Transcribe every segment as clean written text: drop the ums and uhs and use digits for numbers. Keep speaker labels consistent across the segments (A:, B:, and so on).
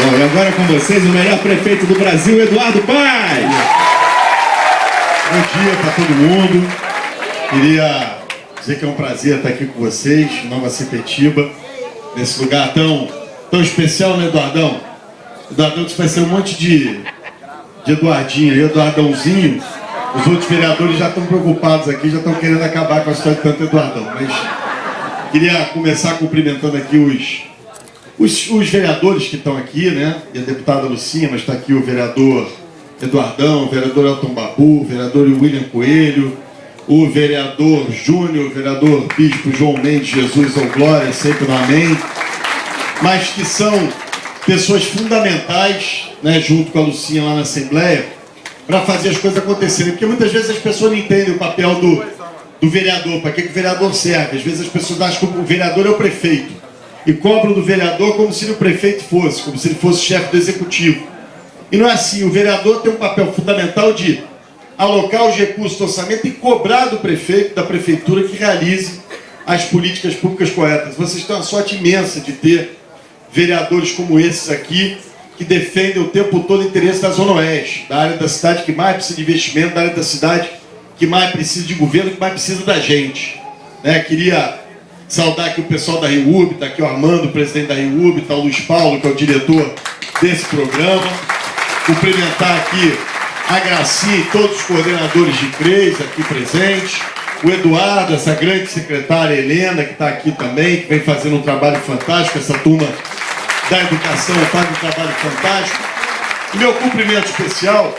A: Bom, e agora com vocês o melhor prefeito do Brasil, Eduardo Paes.
B: Bom dia para todo mundo. Queria dizer que é um prazer estar aqui com vocês, em Nova Sepetiba, nesse lugar tão especial, né, Eduardão? Eduardão disse que vai ser um monte de Eduardinho e Eduardãozinho. Os outros vereadores já estão preocupados aqui, já estão querendo acabar com a história de tanto Eduardão. Mas queria começar cumprimentando aqui os vereadores que estão aqui, né? E a deputada Lucinha, mas está aqui o vereador Eduardão, o vereador Elton Babu, o vereador William Coelho, o vereador Júnior, o vereador Bispo João Mendes, Jesus ou Glória, sempre no amém. Mas que são pessoas fundamentais, né, junto com a Lucinha lá na Assembleia, para fazer as coisas acontecerem. Porque muitas vezes as pessoas não entendem o papel do vereador, para que o vereador serve. Às vezes as pessoas acham que o vereador é o prefeito e cobram do vereador como se o prefeito fosse, como se ele fosse o chefe do executivo. E não é assim. O vereador tem um papel fundamental de alocar os recursos do orçamento e cobrar do prefeito, da prefeitura, que realize as políticas públicas corretas. Vocês têm uma sorte imensa de ter vereadores como esses aqui, que defendem o tempo todo o interesse da Zona Oeste, da área da cidade que mais precisa de investimento, da área da cidade que mais precisa de governo, que mais precisa da gente. Né? Queria saudar aqui o pessoal da RIUB, está aqui o Armando, o presidente da RIUB, está o Luiz Paulo, que é o diretor desse programa. Cumprimentar aqui a Gracinha e todos os coordenadores de CREs aqui presentes. O Eduardo, essa grande secretária Helena, que está aqui também, que vem fazendo um trabalho fantástico. Essa turma da educação faz um trabalho fantástico. E meu cumprimento especial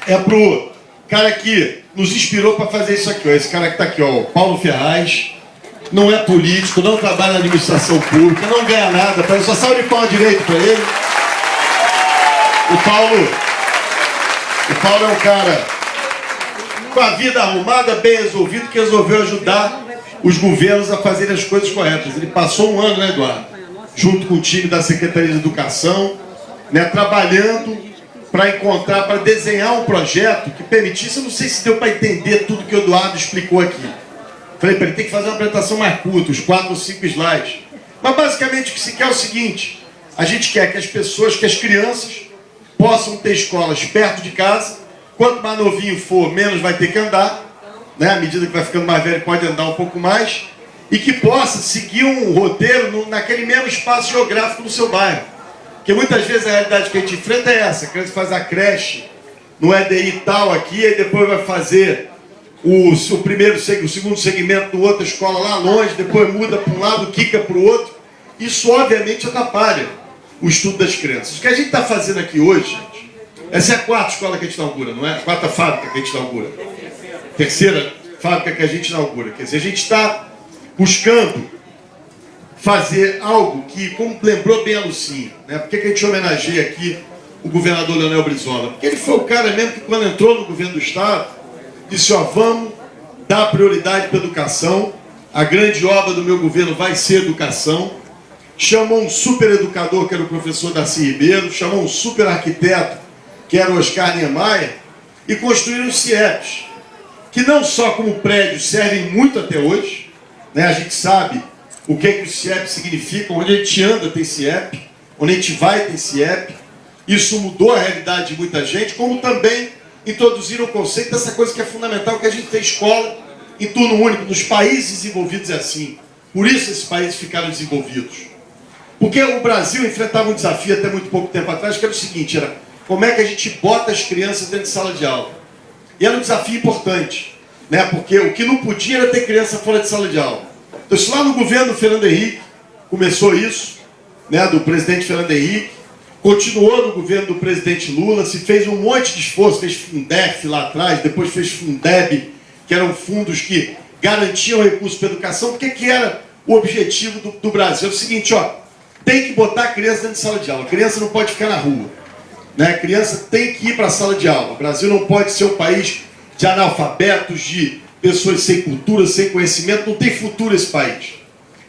B: é pro cara que nos inspirou para fazer isso aqui, ó. Esse cara que está aqui, ó, o Paulo Ferraz. Não é político, não trabalha na administração pública, não ganha nada. Só salve de palma direito para ele. O Paulo é um cara com a vida arrumada, bem resolvido, que resolveu ajudar os governos a fazerem as coisas corretas. Ele passou um ano, né, Eduardo? Junto com o time da Secretaria de Educação, né, trabalhando para desenhar um projeto que permitisse, eu não sei se deu para entender tudo que o Eduardo explicou aqui. Falei para ele, tem que fazer uma apresentação mais curta, uns 4 ou 5 slides. Mas basicamente o que se quer é o seguinte: a gente quer que as pessoas, que as crianças possam ter escolas perto de casa. Quanto mais novinho for, menos vai ter que andar, né? À medida que vai ficando mais velho, pode andar um pouco mais. E que possa seguir um roteiro naquele mesmo espaço geográfico no seu bairro. Porque muitas vezes a realidade que a gente enfrenta é essa: a criança faz a creche no EDI tal aqui, e depois vai fazer o segundo segmento de outra escola lá longe, depois muda para um lado, quica para o outro. Isso obviamente atrapalha o estudo das crianças. O que a gente está fazendo aqui hoje, gente, essa é a 4ª escola que a gente inaugura, não é? A 4ª fábrica que a gente inaugura. 3ª fábrica que a gente inaugura. Quer dizer, a gente está buscando fazer algo que, como lembrou bem a Lucinha, né? Por que a gente homenageia aqui o governador Leonel Brizola? Porque ele foi o cara mesmo que, quando entrou no governo do estado, disse: ó, vamos dar prioridade para a educação, a grande obra do meu governo vai ser educação. Chamou um super educador, que era o professor Darcy Ribeiro, chamou um super arquiteto, que era o Oscar Niemeyer, e construíram os CIEPs, que não só como prédios servem muito até hoje, né? A gente sabe o que os CIEPs significam, onde a gente anda tem CIEP, onde a gente vai tem CIEP. Isso mudou a realidade de muita gente, como também introduziram o conceito dessa coisa que é fundamental, que a gente tem escola em turno único. Nos países desenvolvidos é assim. Por isso esses países ficaram desenvolvidos. Porque o Brasil enfrentava um desafio até muito pouco tempo atrás, que era o seguinte: era como é que a gente bota as crianças dentro de sala de aula. E era um desafio importante, né? Porque o que não podia era ter criança fora de sala de aula. Então, isso lá no governo do Fernando Henrique começou isso, né? Do presidente Fernando Henrique. Continuou no governo do presidente Lula, se fez um monte de esforço, fez Fundef lá atrás, depois fez Fundeb, que eram fundos que garantiam recursos para a educação. Porque que era o objetivo do Brasil? É o seguinte, ó, tem que botar a criança dentro de sala de aula. A criança não pode ficar na rua, né? A criança tem que ir para a sala de aula. O Brasil não pode ser um país de analfabetos, de pessoas sem cultura, sem conhecimento. Não tem futuro esse país.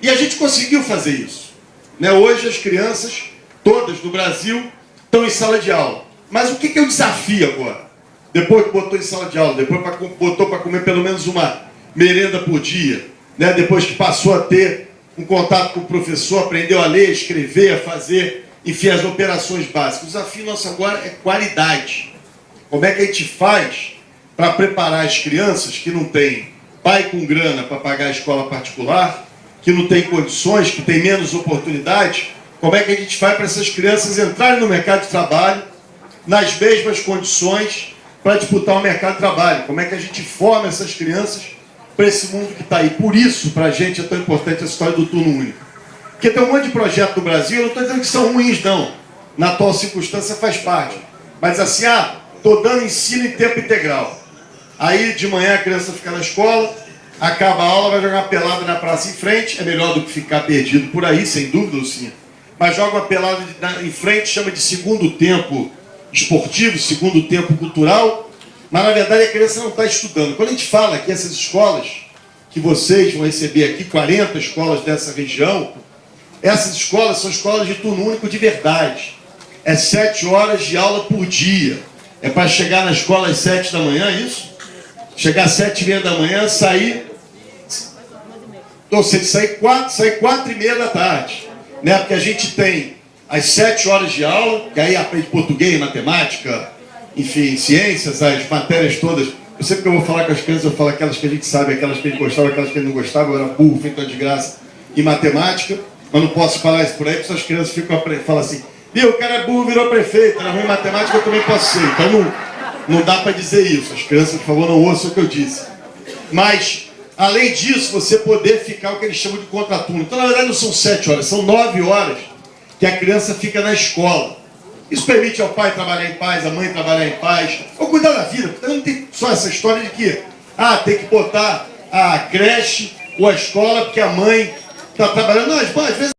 B: E a gente conseguiu fazer isso, né? Hoje as crianças todas do Brasil estão em sala de aula. Mas o que é o desafio agora? Depois que botou em sala de aula, depois botou para comer pelo menos uma merenda por dia, né? Depois que passou a ter um contato com o professor, aprendeu a ler, a escrever, a fazer enfim, as operações básicas. O desafio nosso agora é qualidade. Como é que a gente faz para preparar as crianças que não têm pai com grana para pagar a escola particular, que não tem condições, que tem menos oportunidades, como é que a gente faz para essas crianças entrarem no mercado de trabalho nas mesmas condições para disputar o mercado de trabalho? Como é que a gente forma essas crianças para esse mundo que está aí? Por isso, para a gente, é tão importante a história do turno único. Porque tem um monte de projeto no Brasil, eu não estou dizendo que são ruins, não. Na atual circunstância faz parte. Mas assim, estou dando ensino em tempo integral. Aí de manhã a criança fica na escola, acaba a aula, vai jogar pelada na praça em frente, é melhor do que ficar perdido por aí, sem dúvida, sim. Mas joga uma pelada em frente, chama de segundo tempo esportivo, segundo tempo cultural, mas na verdade a criança não está estudando. Quando a gente fala que essas escolas, que vocês vão receber aqui, 40 escolas dessa região, essas escolas são escolas de turno único de verdade. É 7 horas de aula por dia. É para chegar na escola às 7 da manhã, é isso? Chegar às 7h30 da manhã, sair... Ou seja, sair 4h30 da tarde. Né? Porque a gente tem as 7 horas de aula, que aí aprende português, matemática, enfim, ciências, as matérias todas. Eu sempre que eu vou falar com as crianças, eu falo aquelas que a gente sabe, aquelas que a gente gostava, aquelas que a gente não gostava, eu era burro, feito uma desgraça em matemática, mas não posso falar isso por aí, porque as crianças falam assim, viu, o cara é burro, virou prefeito, era ruim em matemática, eu também posso ser. Então não dá para dizer isso. As crianças, por favor, não ouçam o que eu disse. Mas, além disso, você poder ficar o que eles chamam de contraturno. Então, na verdade, não são 7 horas, são 9 horas que a criança fica na escola. Isso permite ao pai trabalhar em paz, a mãe trabalhar em paz, ou cuidar da vida. Porque não tem só essa história de que, tem que botar a creche ou a escola porque a mãe está trabalhando. Não, às vezes